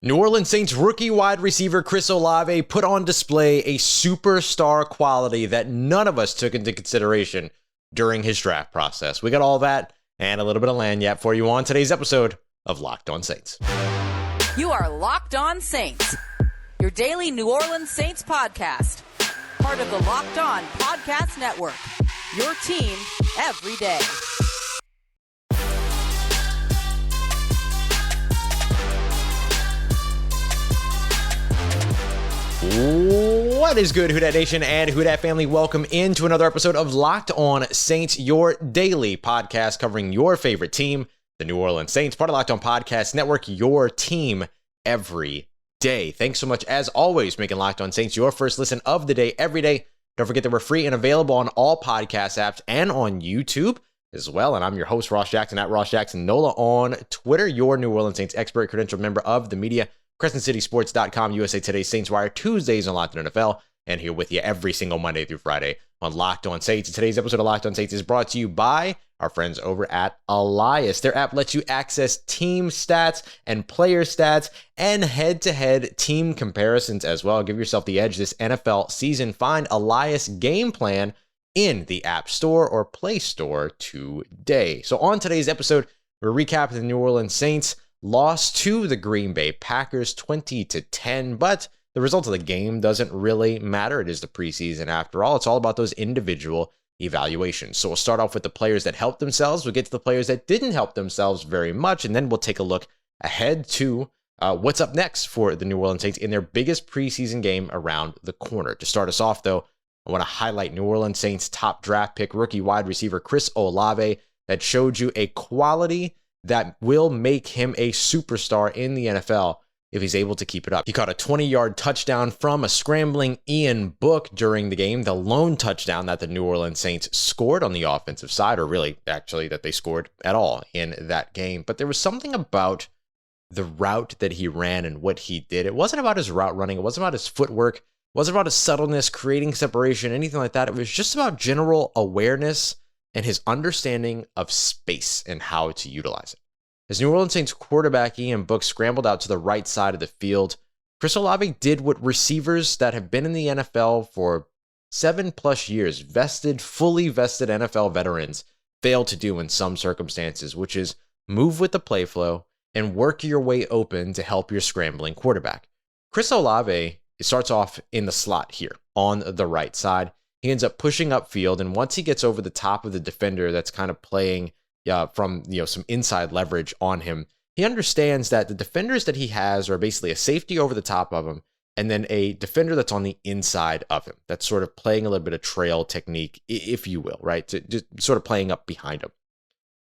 New Orleans Saints rookie wide receiver Chris Olave put on display a superstar quality that none of us took into consideration during his draft process. We got all that and a little bit of lagniappe for you on today's episode of Locked On Saints. You are Locked On Saints, your daily New Orleans Saints podcast. Part of the Locked On Podcast Network, your team every day. What is good, Who Dat Nation and Who Dat family? Welcome into another episode of Locked On Saints, your daily podcast covering your favorite team, the New Orleans Saints, part of Locked On Podcast Network, your team every day. Thanks so much, as always, making Locked On Saints your first listen of the day every day. Don't forget that we're free and available on all podcast apps and on YouTube as well. And I'm your host, Ross Jackson, at Ross Jackson Nola on Twitter, your New Orleans Saints expert, credentialed member of the media. CrescentCitySports.com, USA Today Saints Wire, Tuesdays on Locked On NFL, and here with you every single Monday through Friday on Locked On Saints. And today's episode of Locked On Saints is brought to you by our friends over at Elias. Their app lets you access team stats and player stats and head-to-head team comparisons as well. Give yourself the edge this NFL season. Find Elias Game Plan in the App Store or Play Store today. So on today's episode, we're recapping the New Orleans Saints lost to the Green Bay Packers 20-10, but the result of the game doesn't really matter. It is the preseason after all. It's all about those individual evaluations. So we'll start off with the players that helped themselves. We'll get to the players that didn't help themselves very much, and then we'll take a look ahead to what's up next for the New Orleans Saints in their biggest preseason game around the corner. To start us off, though, I want to highlight New Orleans Saints top draft pick, rookie wide receiver Chris Olave, that showed you a quality that will make him a superstar in the NFL if he's able to keep it up. He caught a 20-yard touchdown from a scrambling Ian Book during the game, the lone touchdown that the New Orleans Saints scored on the offensive side, or really, actually, that they scored at all in that game. But there was something about the route that he ran and what he did. It wasn't about his route running. It wasn't about his footwork. It wasn't about his subtleness, creating separation, anything like that. It was just about general awareness and his understanding of space and how to utilize it. As New Orleans Saints quarterback Ian Book scrambled out to the right side of the field, Chris Olave did what receivers that have been in the NFL for 7+ years, fully vested NFL veterans, fail to do in some circumstances, which is move with the play flow and work your way open to help your scrambling quarterback. Chris Olave starts off in the slot here on the right side. He ends up pushing upfield, and once he gets over the top of the defender that's kind of playing from some inside leverage on him, he understands that the defenders that he has are basically a safety over the top of him, and then a defender that's on the inside of him. That's sort of playing a little bit of trail technique, if you will, right? Just sort of playing up behind him.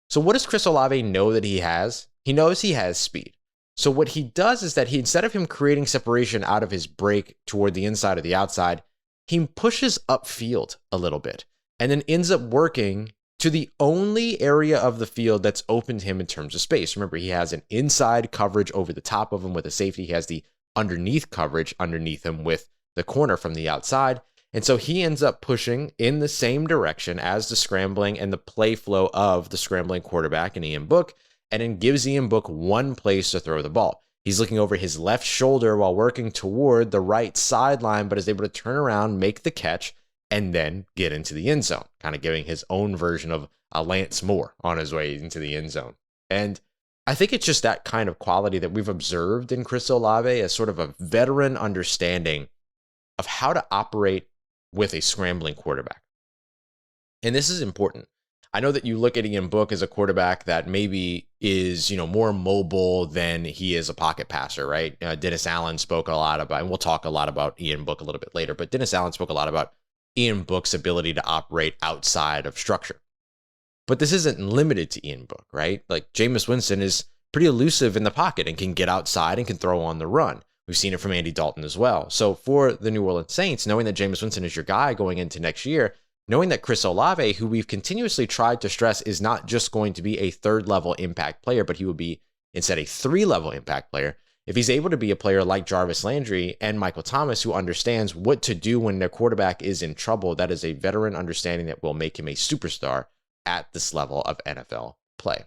So what does Chris Olave know that he has? He knows he has speed. So what he does is that instead of him creating separation out of his break toward the inside or the outside, he pushes upfield a little bit and then ends up working to the only area of the field that's open to him in terms of space. Remember, he has an inside coverage over the top of him with a safety. He has the underneath coverage underneath him with the corner from the outside. And so he ends up pushing in the same direction as the scrambling and the play flow of the scrambling quarterback and Ian Book, and then gives Ian Book one place to throw the ball. He's looking over his left shoulder while working toward the right sideline, but is able to turn around, make the catch, and then get into the end zone, kind of giving his own version of a Lance Moore on his way into the end zone. And I think it's just that kind of quality that we've observed in Chris Olave as sort of a veteran understanding of how to operate with a scrambling quarterback. And this is important. I know that you look at Ian Book as a quarterback that maybe is, more mobile than he is a pocket passer, right? Dennis Allen spoke a lot about, and we'll talk a lot about Ian Book a little bit later, but Dennis Allen spoke a lot about Ian Book's ability to operate outside of structure. But this isn't limited to Ian Book, right? Like Jameis Winston is pretty elusive in the pocket and can get outside and can throw on the run. We've seen it from Andy Dalton as well. So for the New Orleans Saints, knowing that Jameis Winston is your guy going into next year, knowing that Chris Olave, who we've continuously tried to stress is not just going to be a third-level impact player, but he will be instead a 3-level impact player. If he's able to be a player like Jarvis Landry and Michael Thomas, who understands what to do when their quarterback is in trouble, that is a veteran understanding that will make him a superstar at this level of NFL play.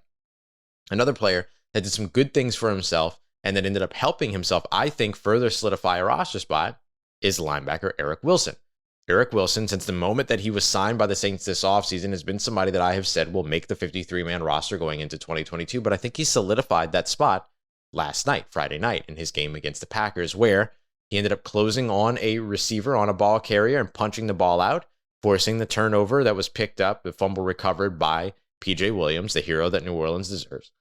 Another player that did some good things for himself and then ended up helping himself, I think, further solidify a roster spot, is linebacker Eric Wilson. Eric Wilson, since the moment that he was signed by the Saints this offseason, has been somebody that I have said will make the 53-man roster going into 2022, but I think he solidified that spot last night, Friday night, in his game against the Packers, where he ended up closing on a receiver on a ball carrier and punching the ball out, forcing the turnover that was picked up, the fumble recovered by PJ Williams, the hero that New Orleans deserves.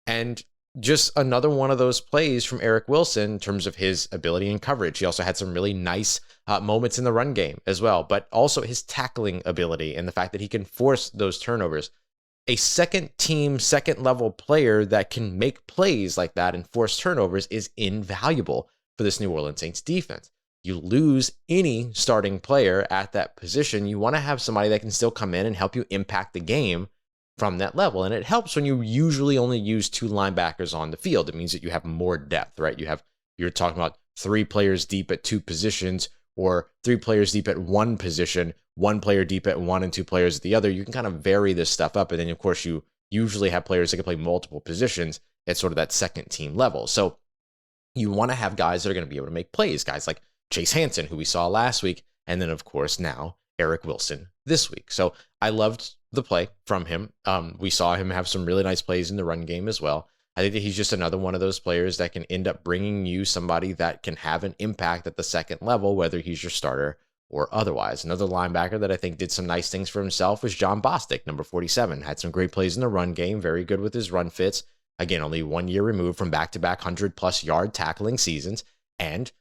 And just another one of those plays from Eric Wilson in terms of his ability in coverage. He also had some really nice moments in the run game as well, but also his tackling ability and the fact that he can force those turnovers. A second team, second level player that can make plays like that and force turnovers is invaluable for this New Orleans Saints defense. You lose any starting player at that position, you want to have somebody that can still come in and help you impact the game from that level. And it helps when you usually only use 2 linebackers on the field. It means that you have more depth, right? You're talking about 3 players deep at 2 positions, or 3 players deep at 1 position, 1 player deep at 1 and 2 players at the other. You can kind of vary this stuff up. And then, of course, you usually have players that can play multiple positions at sort of that second team level. So you want to have guys that are going to be able to make plays, guys like Chase Hansen, who we saw last week, and then, of course, now Eric Wilson this week. So I loved the play from him. We saw him have some really nice plays in the run game as well. I think that he's just another one of those players that can end up bringing you somebody that can have an impact at the second level, whether he's your starter or otherwise. Another linebacker that I think did some nice things for himself was John Bostic, number 47. Had some great plays in the run game, very good with his run fits. Again, only 1 year removed from back-to-back 100-plus yard tackling seasons. And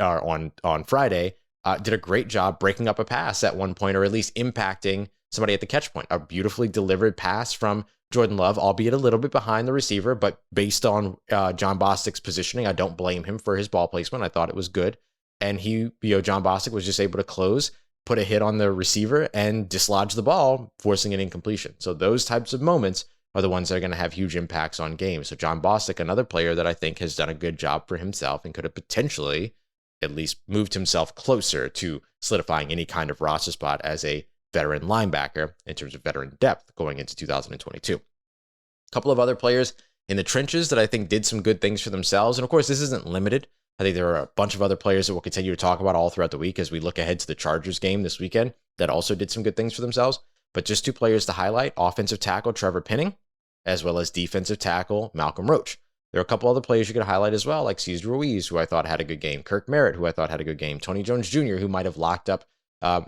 on Friday, did a great job breaking up a pass at one point, or at least impacting somebody at the catch point. A beautifully delivered pass from Jordan Love, albeit a little bit behind the receiver, but based on John Bostic's positioning, I don't blame him for his ball placement. I thought it was good. And John Bostic was just able to close, put a hit on the receiver, and dislodge the ball, forcing an incompletion. So those types of moments are the ones that are going to have huge impacts on games. So John Bostic, another player that I think has done a good job for himself and could have potentially at least moved himself closer to solidifying any kind of roster spot as a veteran linebacker in terms of veteran depth going into 2022. A couple of other players in the trenches that I think did some good things for themselves. And of course, this isn't limited. I think there are a bunch of other players that we'll continue to talk about all throughout the week as we look ahead to the Chargers game this weekend that also did some good things for themselves. But just 2 players to highlight: offensive tackle Trevor Penning, as well as defensive tackle Malcolm Roach. There are a couple other players you could highlight as well, like Cesar Ruiz, who I thought had a good game, Kirk Merritt, who I thought had a good game, Tony Jones Jr., who might have locked up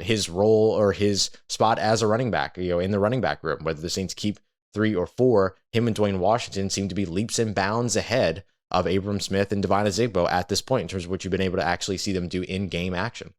his role or his spot as a running back, in the running back room. Whether the Saints keep 3 or 4, him and Dwayne Washington seem to be leaps and bounds ahead of Abram Smith and Devine Azigbo at this point in terms of what you've been able to actually see them do in game action.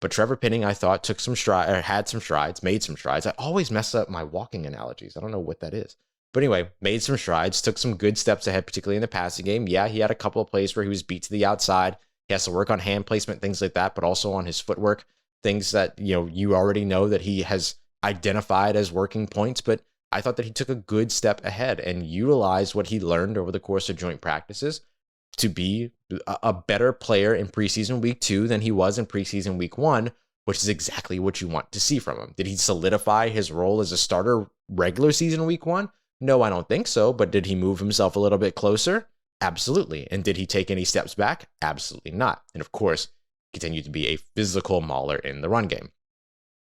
But Trevor Penning, I thought, took some strides, or had some strides, made some strides. I always mess up my walking analogies. I don't know what that is. But anyway, made some strides, took some good steps ahead, particularly in the passing game. Yeah, he had a couple of plays where he was beat to the outside. He has to work on hand placement, things like that, but also on his footwork, things that, you already know that he has identified as working points. But I thought that he took a good step ahead and utilized what he learned over the course of joint practices to be a better player in preseason week 2 than he was in preseason week 1, which is exactly what you want to see from him. Did he solidify his role as a starter regular season week 1? No, I don't think so. But did he move himself a little bit closer? Absolutely. And did he take any steps back? Absolutely not. And of course, continued to be a physical mauler in the run game.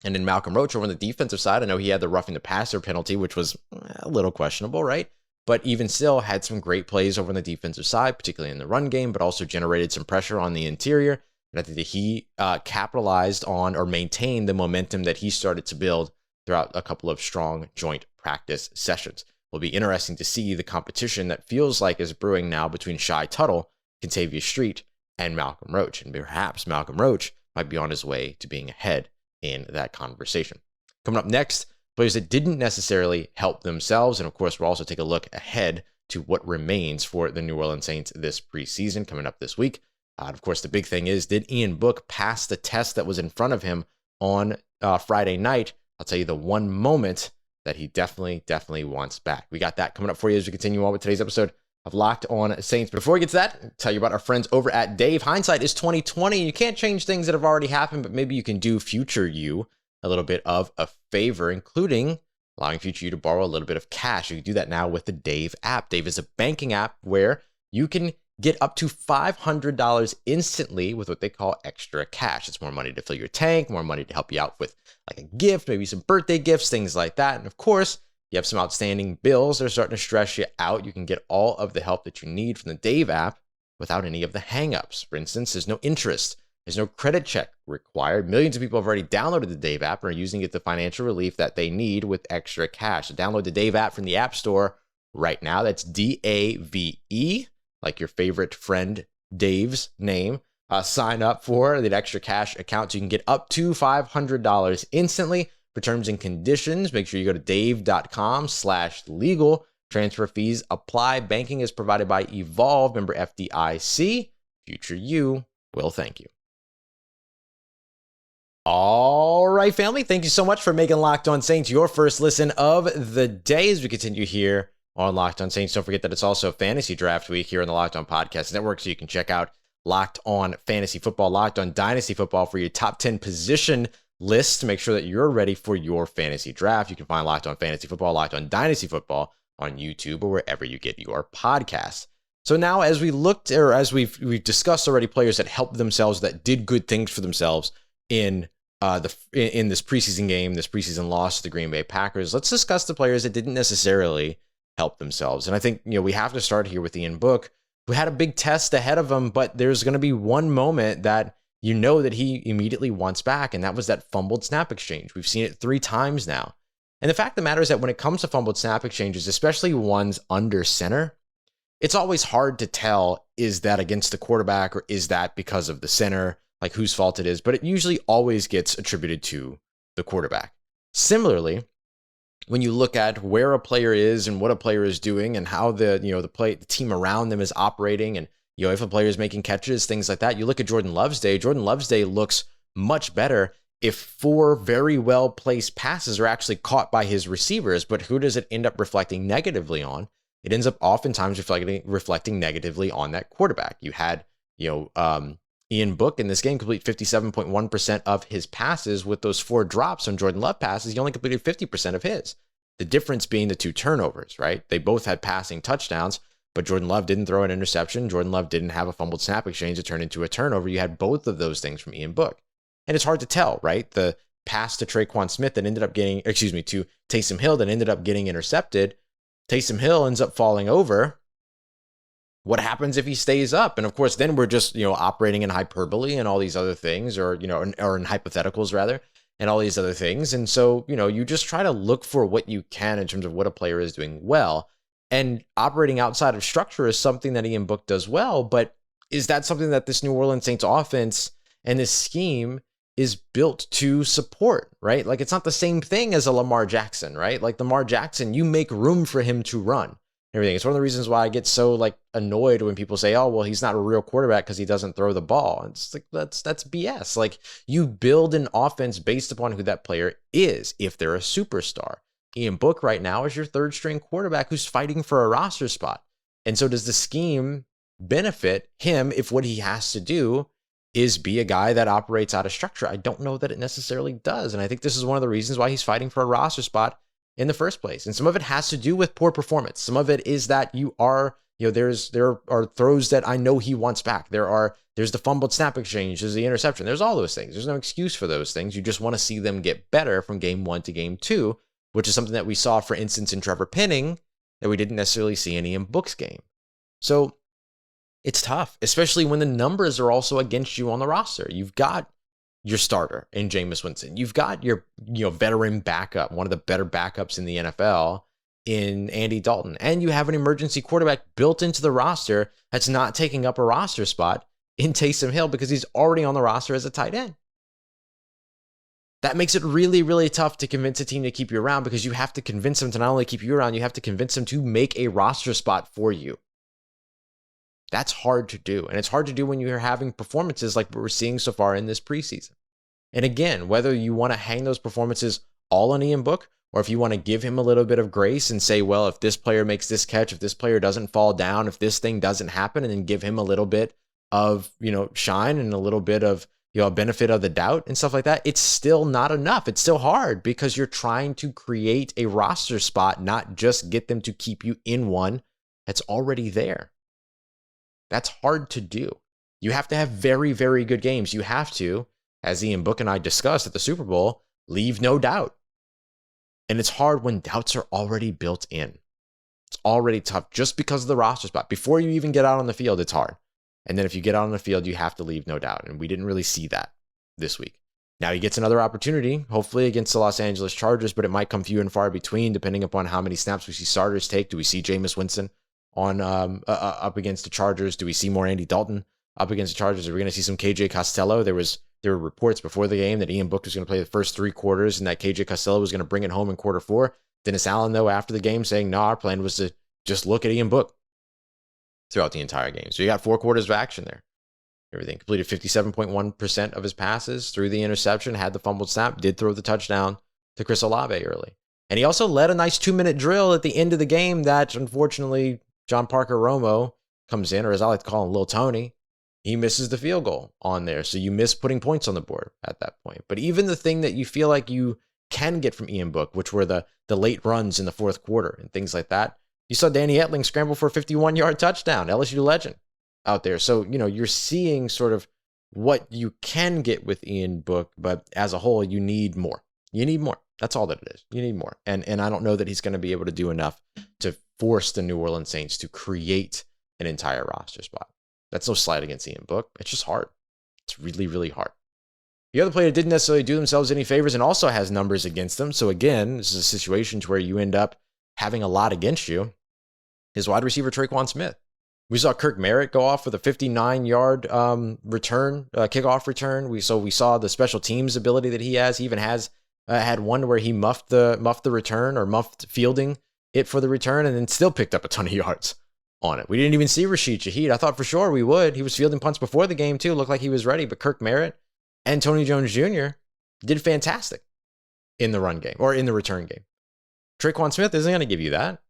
And then Malcolm Roach over on the defensive side, I know he had the roughing the passer penalty, which was a little questionable, right? But even still had some great plays over on the defensive side, particularly in the run game, but also generated some pressure on the interior. And I think that he capitalized on or maintained the momentum that he started to build throughout a couple of strong joint practice sessions. Will be interesting to see the competition that feels like is brewing now between Shy Tuttle, Kentavious Street, and Malcolm Roach. And perhaps Malcolm Roach might be on his way to being ahead in that conversation. Coming up next, players that didn't necessarily help themselves. And of course, we'll also take a look ahead to what remains for the New Orleans Saints this preseason coming up this week. Of course, the big thing is, did Ian Book pass the test that was in front of him on Friday night? I'll tell you the one moment that he definitely wants back. We got that coming up for you as we continue on with today's episode of Locked On Saints. But before we get to that, I'll tell you about our friends over at Dave. Hindsight is 2020. You can't change things that have already happened, but maybe you can do future you a little bit of a favor, including allowing future you to borrow a little bit of cash. You can do that now with the Dave app. Dave is a banking app where you can get up to $500 instantly with what they call extra cash. It's more money to fill your tank, more money to help you out with like a gift, maybe some birthday gifts, things like that. And of course, you have some outstanding bills that are starting to stress you out. You can get all of the help that you need from the Dave app without any of the hangups. For instance, there's no interest. There's no credit check required. Millions of people have already downloaded the Dave app and are using it the financial relief that they need with extra cash. So download the Dave app from the App Store right now. That's DAVE, like your favorite friend Dave's name. Sign up for the extra cash account so you can get up to $500 instantly. For terms and conditions, make sure you go to dave.com/legal. Transfer fees apply. Banking is provided by Evolve, member FDIC. Future you will thank you. All right, family. Thank you so much for making Locked On Saints your first listen of the day as we continue here on Locked On Saints. Don't forget that it's also Fantasy Draft Week here on the Locked On Podcast Network, so you can check out Locked On Fantasy Football, Locked On Dynasty Football for your top 10 position list to make sure that you're ready for your fantasy draft. You can find Locked On Fantasy Football, Locked On Dynasty Football on YouTube or wherever you get your podcasts. So now as we looked, or as we've discussed already, players that helped themselves, that did good things for themselves in this preseason game, this preseason loss to the Green Bay Packers, let's discuss the players that didn't necessarily help themselves. And I think, we have to start here with Ian Book, who had a big test ahead of him, but there's going to be one moment that that he immediately wants back, and that was that fumbled snap exchange. We've seen it 3 times now. And the fact of the matter is that when it comes to fumbled snap exchanges, especially ones under center, it's always hard to tell, is that against the quarterback or is that because of the center, like whose fault it is, but it usually always gets attributed to the quarterback. Similarly, when you look at where a player is and what a player is doing and how the team around them is operating, and if a player is making catches, things like that, you look at Jordan Love's day. Jordan Love's day looks much better if 4 very well placed passes are actually caught by his receivers. But who does it end up reflecting negatively on? It ends up oftentimes reflecting negatively on that quarterback. You had, Ian Book in this game complete 57.1% of his passes. With those 4 drops on Jordan Love passes, he only completed 50% of his. The difference being the 2 turnovers, right? They both had passing touchdowns, but Jordan Love didn't throw an interception. Jordan Love didn't have a fumbled snap exchange that turned into a turnover. You had both of those things from Ian Book. And it's hard to tell, right? The pass to Tre'Quan Smith that ended up to Taysom Hill that ended up getting intercepted. Taysom Hill ends up falling over. What happens if he stays up? And of course, then we're just, operating in hyperbole and all these other things, or in hypotheticals rather, and all these other things. And so, you just try to look for what you can in terms of what a player is doing well. And operating outside of structure is something that Ian Book does well, but is that something that this New Orleans Saints offense and this scheme is built to support, right? Like, it's not the same thing as a Lamar Jackson, right? Like Lamar Jackson, you make room for him to run. Everything. It's one of the reasons why I get so annoyed when people say, "Oh, well, he's not a real quarterback because he doesn't throw the ball." It's like that's BS. Like, you build an offense based upon who that player is. If they're a superstar, Ian Book right now is your 3rd string quarterback who's fighting for a roster spot. And so does the scheme benefit him if what he has to do is be a guy that operates out of structure? I don't know that it necessarily does. And I think this is one of the reasons why he's fighting for a roster spot in the first place. And some of it has to do with poor performance. Some of it is that there are throws that I know he wants back. There's the fumbled snap exchange, there's the interception. There's all those things. There's no excuse for those things. You just want to see them get better from game 1 to game 2, which is something that we saw, for instance, in Trevor Penning that we didn't necessarily see in Ian Book's game. So it's tough, especially when the numbers are also against you on the roster. You've got your starter in Jameis Winston. You've got your veteran backup, one of the better backups in the NFL in Andy Dalton. And you have an emergency quarterback built into the roster that's not taking up a roster spot in Taysom Hill because he's already on the roster as a tight end. That makes it really, really tough to convince a team to keep you around, because you have to convince them to not only keep you around, you have to convince them to make a roster spot for you. That's hard to do. And it's hard to do when you're having performances like what we're seeing so far in this preseason. And again, whether you want to hang those performances all on Ian Book, or if you want to give him a little bit of grace and say, well, if this player makes this catch, if this player doesn't fall down, if this thing doesn't happen, and then give him a little bit of, shine and a little bit of, a benefit of the doubt and stuff like that, it's still not enough. It's still hard because you're trying to create a roster spot, not just get them to keep you in one that's already there. That's hard to do. You have to have very, very good games. You have to, as Ian Book and I discussed at the Super Bowl, leave no doubt. And it's hard when doubts are already built in. It's already tough just because of the roster spot. Before you even get out on the field, it's hard. And then if you get out on the field, you have to leave no doubt. And we didn't really see that this week. Now he gets another opportunity, hopefully against the Los Angeles Chargers, but it might come few and far between depending upon how many snaps we see starters take. Do we see Jameis Winston on up against the Chargers? Do we see more Andy Dalton up against the Chargers? Are we going to see some KJ Costello? There were reports before the game that Ian Book was going to play the first 3 quarters and that KJ Costello was going to bring it home in quarter 4. Dennis Allen, though, after the game saying, no, our plan was to just look at Ian Book throughout the entire game. So you got 4 quarters of action there. Everything completed 57.1% of his passes, threw the interception, had the fumbled snap, did throw the touchdown to Chris Olave early. And he also led a nice 2-minute drill at the end of the game that, unfortunately, John Parker Romo comes in, or as I like to call him, Lil Tony. He misses the field goal on there. So you miss putting points on the board at that point. But even the thing that you feel like you can get from Ian Book, which were the late runs in the fourth quarter and things like that, you saw Danny Etling scramble for a 51-yard touchdown, LSU legend out there. So, you're seeing sort of what you can get with Ian Book, but as a whole, you need more. You need more. That's all that it is. You need more. And I don't know that he's going to be able to do enough to force the New Orleans Saints to create an entire roster spot. That's no slight against Ian Book. It's just hard. It's really, really hard. The other player that didn't necessarily do themselves any favors and also has numbers against them. So again, this is a situation where you end up having a lot against you, is wide receiver Tre'Quan Smith. We saw Kirk Merritt go off with a 59-yard kickoff return. We saw the special teams ability that he has. He even has had one where he muffed the return or muffed fielding it for the return and then still picked up a ton of yards on it. We didn't even see Rashid Shaheed. I thought for sure we would. He was fielding punts before the game too. Looked like he was ready, but Kirk Merritt and Tony Jones Jr. did fantastic in the run game or in the return game. Tre'Quan Smith isn't going to give you that.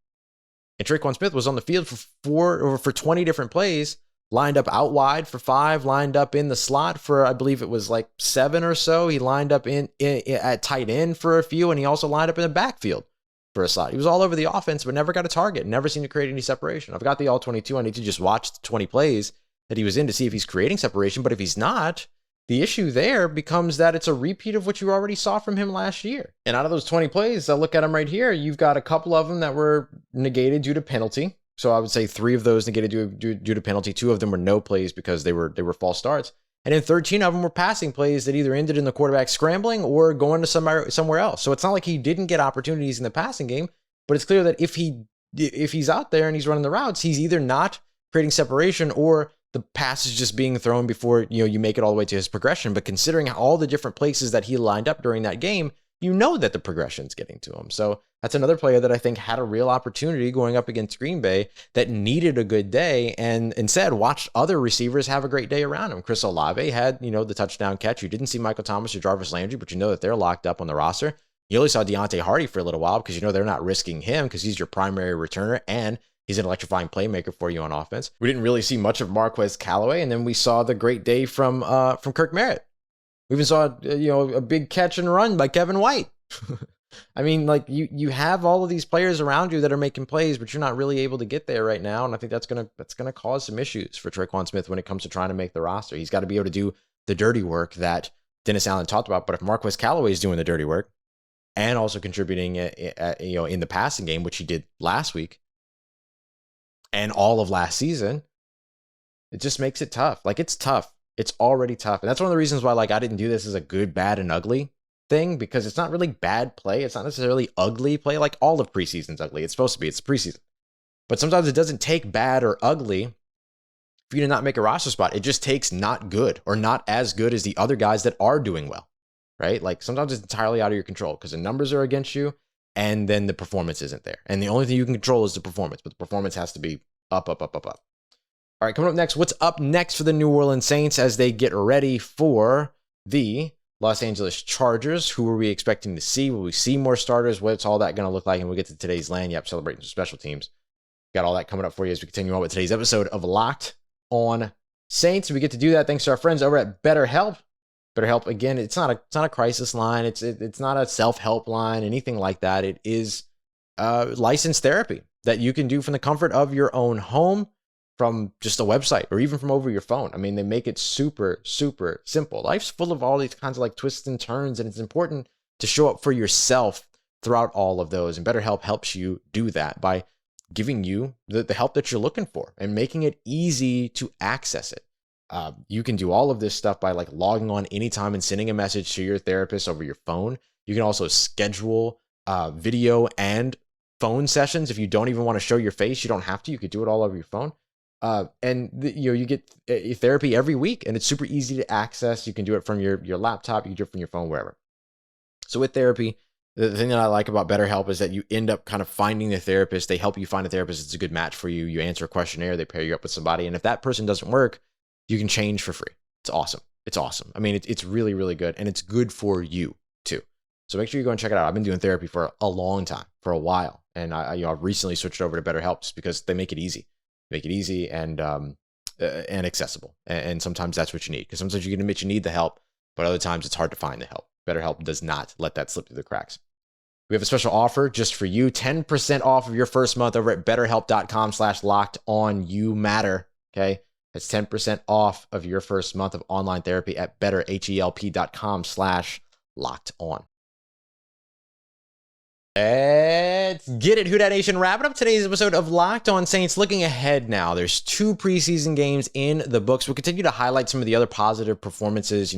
And Tre'Quan Smith was on the field for 20 different plays, lined up out wide for 5, lined up in the slot for, I believe it was like 7 or so. He lined up in at tight end for a few, and he also lined up in the backfield for a slot. He was all over the offense, but never got a target, never seemed to create any separation. I've got the all 22. I need to just watch the 20 plays that he was in to see if he's creating separation. But if he's not, the issue there becomes that it's a repeat of what you already saw from him last year. And out of those 20 plays, I look at them right here, you've got a couple of them that were negated due to penalty. So I would say 3 of those negated due to penalty. 2 of them were no plays because they were false starts. And then 13 of them were passing plays that either ended in the quarterback scrambling or going to somewhere else. So it's not like he didn't get opportunities in the passing game, but it's clear that if he's out there and he's running the routes, he's either not creating separation or the pass is just being thrown before you make it all the way to his progression. But considering all the different places that he lined up during that game, you know that the progression's getting to him. So that's another player that I think had a real opportunity going up against Green Bay that needed a good day and instead watched other receivers have a great day around him. Chris Olave had, the touchdown catch. You didn't see Michael Thomas or Jarvis Landry, but you know that they're locked up on the roster. You only saw Deontay Hardy for a little while because they're not risking him because he's your primary returner and he's an electrifying playmaker for you on offense. We didn't really see much of Marquez Callaway, and then we saw the great day from Kirk Merritt. We even saw a big catch and run by Kevin White. I mean, like you have all of these players around you that are making plays, but you're not really able to get there right now, and I think that's gonna cause some issues for Tre'Quan Smith when it comes to trying to make the roster. He's got to be able to do the dirty work that Dennis Allen talked about. But if Marquez Callaway is doing the dirty work and also contributing, in the passing game, which he did last week, and all of last season, it just makes it tough. Like, it's tough. It's already tough. And that's one of the reasons why, I didn't do this as a good, bad, and ugly thing, because it's not really bad play. It's not necessarily ugly play. Like, all of preseason's ugly. It's supposed to be. It's preseason. But sometimes it doesn't take bad or ugly for you to not make a roster spot. It just takes not good or not as good as the other guys that are doing well, right? Like, sometimes it's entirely out of your control because the numbers are against you, and then the performance isn't there. And the only thing you can control is the performance, but the performance has to be up. All right, coming up next, what's up next for the New Orleans Saints as they get ready for the Los Angeles Chargers? Who are we expecting to see? Will we see more starters? What's all that going to look like? And we'll get to today's lanyap celebrating some special teams. Got all that coming up for you as we continue on with today's episode of Locked on Saints. We get to do that thanks to our friends over at BetterHelp. BetterHelp, again, it's not a crisis line. It's not a self-help line, anything like that. It is licensed therapy that you can do from the comfort of your own home from just a website or even from over your phone. I mean, they make it super, super simple. Life's full of all these kinds of like twists and turns, and it's important to show up for yourself throughout all of those. And BetterHelp helps you do that by giving you the help that you're looking for and making it easy to access it. You can do all of this stuff by like logging on anytime and sending a message to your therapist over your phone. You can also schedule video and phone sessions. If you don't even want to show your face, you don't have to. You could do it all over your phone. You get therapy every week, and it's super easy to access. You can do it from your laptop. You can do it from your phone, wherever. So with therapy, the thing that I like about BetterHelp is that you end up kind of finding the therapist. They help you find a therapist that's a good match for you. You answer a questionnaire. They pair you up with somebody. And if that person doesn't work, you can change for free. It's awesome. It's awesome. I mean, it's really, really good. And it's good for you too. So make sure you go and check it out. I've been doing therapy for a long time, for a while. And I've recently switched over to BetterHelp just because they make it easy. Make it easy and accessible. And sometimes that's what you need. Because sometimes you can admit you need the help, but other times it's hard to find the help. BetterHelp does not let that slip through the cracks. We have a special offer just for you. 10% off of your first month over at betterhelp.com/lockedonyoumatter. Okay. That's 10% off of your first month of online therapy at betterhelp.com/lockedon. Let's get it, Who Dat Nation. Wrapping up today's episode of Locked On Saints. Looking ahead now, there's 2 preseason games in the books. We'll continue to highlight some of the other positive performances.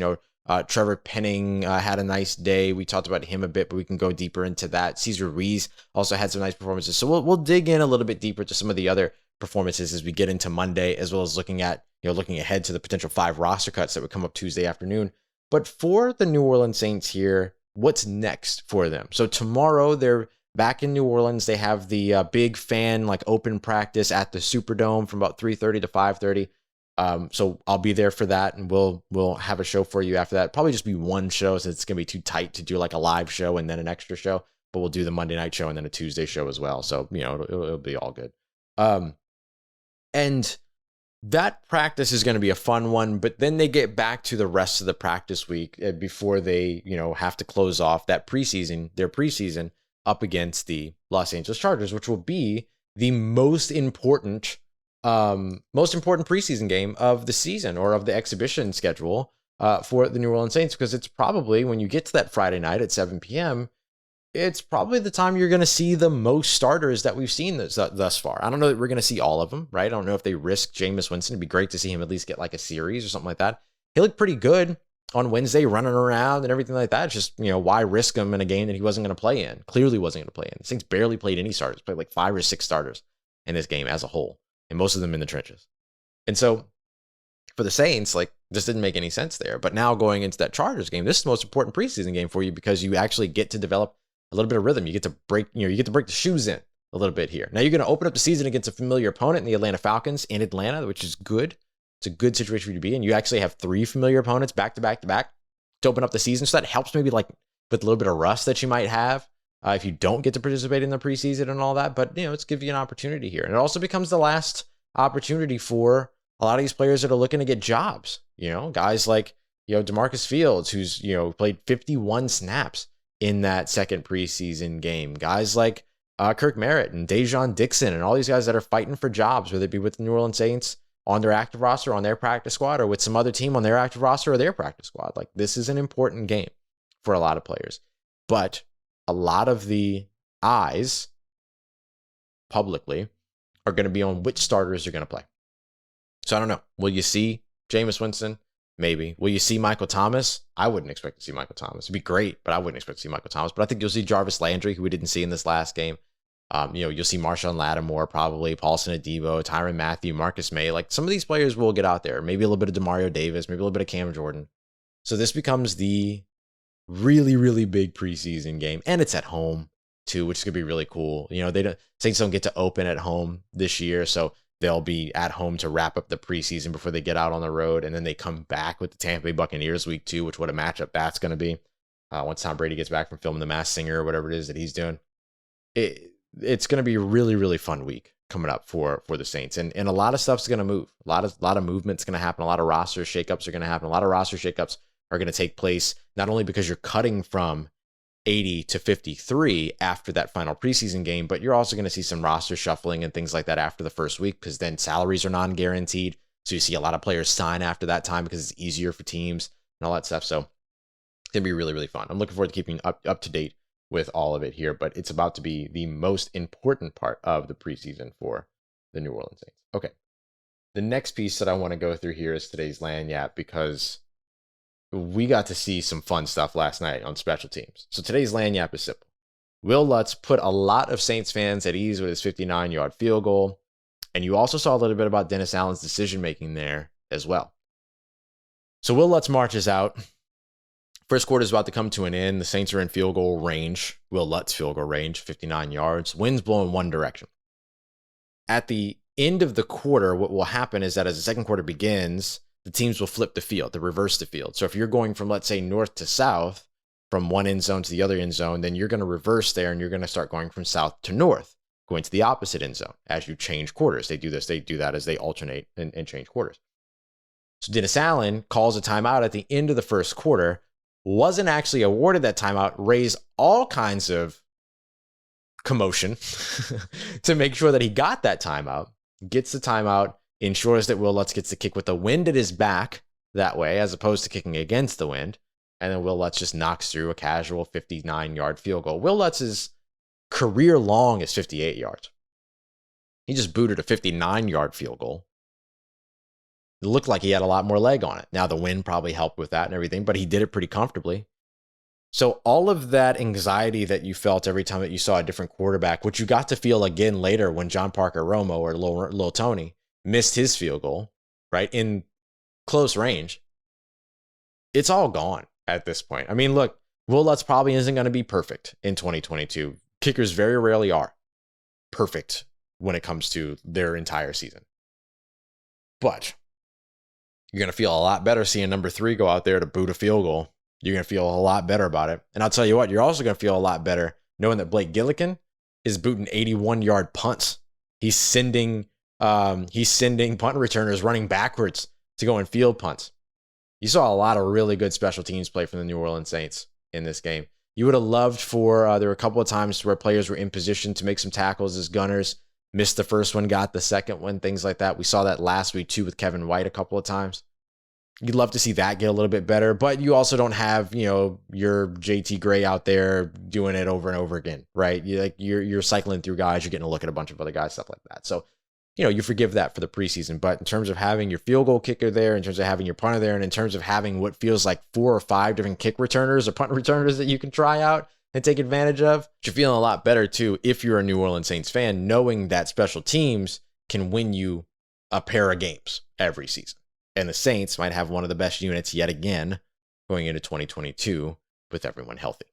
Trevor Penning had a nice day. We talked about him a bit, but we can go deeper into that. Cesar Ruiz also had some nice performances. So we'll dig in a little bit deeper to some of the other performances as we get into Monday, as well as looking ahead to the potential 5 roster cuts that would come up Tuesday afternoon. But for the New Orleans Saints here, what's next for them? So tomorrow they're back in New Orleans. They have the big fan open practice at the Superdome from about 3:30 to 5:30. So I'll be there for that, and we'll have a show for you after that. Probably just be one show, since it's gonna be too tight to do like a live show and then an extra show. But we'll do the Monday night show and then a Tuesday show as well. So it'll be all good. And that practice is going to be a fun one, but then they get back to the rest of the practice week before they, have to close off their preseason up against the Los Angeles Chargers, which will be the most important preseason game of the season, or of the exhibition schedule for the New Orleans Saints, because it's probably, when you get to that Friday night at 7 p.m., it's probably the time you're going to see the most starters that we've seen thus far. I don't know that we're going to see all of them, right? I don't know if they risk Jameis Winston. It'd be great to see him at least get like a series or something like that. He looked pretty good on Wednesday, running around and everything like that. It's just, why risk him in a game that he wasn't going to play in? Clearly wasn't going to play in. The Saints barely played any starters. Played like 5 or 6 starters in this game as a whole, and most of them in the trenches. And so for the Saints, this didn't make any sense there. But now going into that Chargers game, this is the most important preseason game for you, because you actually get to develop a little bit of rhythm. You get to break the shoes in a little bit here. Now you're going to open up the season against a familiar opponent in the Atlanta Falcons in Atlanta, which is good. It's a good situation for you to be in. You actually have 3 familiar opponents back to back to open up the season. So that helps maybe with a little bit of rust that you might have if you don't get to participate in the preseason and all that. But, it's give you an opportunity here. And it also becomes the last opportunity for a lot of these players that are looking to get jobs. Guys like, DeMarcus Fields, who's, played 51 snaps in that second preseason game. Guys like Kirk Merritt and Dejon Dixon and all these guys that are fighting for jobs, whether it be with the New Orleans Saints on their active roster, on their practice squad, or with some other team on their active roster or their practice squad. This is an important game for a lot of players. But a lot of the eyes publicly are going to be on which starters are going to play. So I don't know. Will you see Jameis Winston? Maybe. Will you see Michael Thomas? I wouldn't expect to see Michael Thomas. It'd be great, but I wouldn't expect to see Michael Thomas. But I think you'll see Jarvis Landry, who we didn't see in this last game. You'll see Marshawn Lattimore, probably Paulson Adebo, Tyrann Mathieu, Marcus May. Some of these players will get out there. Maybe a little bit of Demario Davis, maybe a little bit of Cam Jordan. So this becomes the really, really big preseason game. And it's at home too, which is going to be really cool. Saints don't get to open at home this year, so they'll be at home to wrap up the preseason before they get out on the road. And then they come back with the Tampa Bay Buccaneers week 2, which what a matchup that's going to be. Once Tom Brady gets back from filming The Masked Singer or whatever it is that he's doing. It's going to be a really, really fun week coming up for the Saints. And a lot of stuff's going to move. A lot of movement's going to happen. A lot of roster shakeups are going to happen. A lot of roster shakeups are going to take place, not only because you're cutting from 80-53 after that final preseason game, but you're also going to see some roster shuffling and things like that after the first week, because then salaries are non-guaranteed. So you see a lot of players sign after that time because it's easier for teams and all that stuff. So it's going to be really, really fun. I'm looking forward to keeping up to date with all of it here, but it's about to be the most important part of the preseason for the New Orleans Saints. Okay. The next piece that I want to go through here is today's Lagniappe, because we got to see some fun stuff last night on special teams. So today's Lagniappe is simple. Will Lutz put a lot of Saints fans at ease with his 59-yard field goal. And you also saw a little bit about Dennis Allen's decision-making there as well. So Will Lutz marches out. First quarter is about to come to an end. The Saints are in field goal range. Will Lutz field goal range, 59 yards. Wind's blowing one direction. At the end of the quarter, what will happen is that as the second quarter begins, the teams will flip the field, they reverse the field. So if you're going from, let's say, north to south, from one end zone to the other end zone, then you're going to reverse there and you're going to start going from south to north, going to the opposite end zone as you change quarters. They do this, they do that as they alternate and change quarters. So Dennis Allen calls a timeout at the end of the first quarter, wasn't actually awarded that timeout, raised all kinds of commotion to make sure that he got that timeout, gets the timeout, ensures that Will Lutz gets the kick with the wind at his back that way, as opposed to kicking against the wind. And then Will Lutz just knocks through a casual 59-yard field goal. Will Lutz's career long is 58 yards. He just booted a 59-yard field goal. It looked like he had a lot more leg on it. Now, the wind probably helped with that and everything, but he did it pretty comfortably. So all of that anxiety that you felt every time that you saw a different quarterback, which you got to feel again later when John Parker Romo or Lil Tony missed his field goal, right, in close range, it's all gone at this point. I mean, look, Will Lutz probably isn't going to be perfect in 2022. Kickers very rarely are perfect when it comes to their entire season. But you're going to feel a lot better seeing number 3 go out there to boot a field goal. You're going to feel a lot better about it. And I'll tell you what, you're also going to feel a lot better knowing that Blake Gillikin is booting 81-yard punts. He's sending punt returners running backwards to go and field punts. You saw a lot of really good special teams play from the New Orleans Saints in this game. You would have loved for, there were a couple of times where players were in position to make some tackles as gunners, missed the first one, got the second one, things like that. We saw that last week too with Kevin White a couple of times. You'd love to see that get a little bit better, but you also don't have, your JT Gray out there doing it over and over again, right? You're cycling through guys, you're getting a look at a bunch of other guys, stuff like that. So, you forgive that for the preseason, but in terms of having your field goal kicker there, in terms of having your punter there, and in terms of having what feels like 4 or 5 different kick returners or punt returners that you can try out and take advantage of, you're feeling a lot better too if you're a New Orleans Saints fan, knowing that special teams can win you a pair of games every season. And the Saints might have one of the best units yet again going into 2022 with everyone healthy.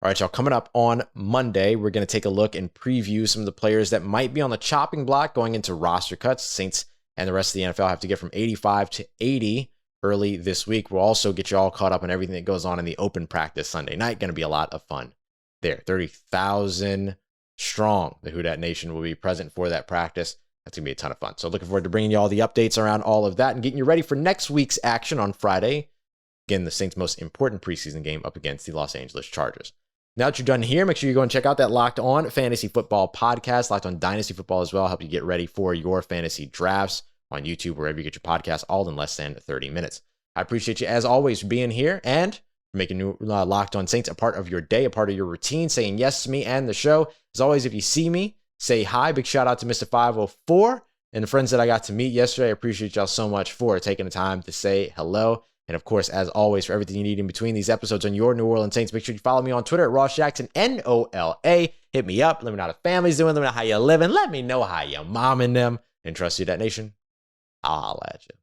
All right, y'all, coming up on Monday, we're going to take a look and preview some of the players that might be on the chopping block going into roster cuts. Saints and the rest of the NFL have to get from 85 to 80 early this week. We'll also get you all caught up on everything that goes on in the open practice Sunday night. Going to be a lot of fun there. 30,000 strong. The Who Dat Nation will be present for that practice. That's going to be a ton of fun. So looking forward to bringing you all the updates around all of that and getting you ready for next week's action on Friday. Again, the Saints' most important preseason game up against the Los Angeles Chargers. Now that you're done here, make sure you go and check out that Locked On Fantasy Football podcast, Locked On Dynasty Football as well. Help you get ready for your fantasy drafts on YouTube, wherever you get your podcasts, all in less than 30 minutes. I appreciate you, as always, for being here and making new Locked On Saints a part of your day, a part of your routine, saying yes to me and the show. As always, if you see me, say hi. Big shout out to Mr. 504 and the friends that I got to meet yesterday. I appreciate y'all so much for taking the time to say hello. And of course, as always, for everything you need in between these episodes on your New Orleans Saints, make sure you follow me on Twitter at Ross Jackson, NOLA. Hit me up. Let me know how the family's doing. Let me know how you're living. Let me know how you're momming them. And trust you, that nation. I'll holla at you.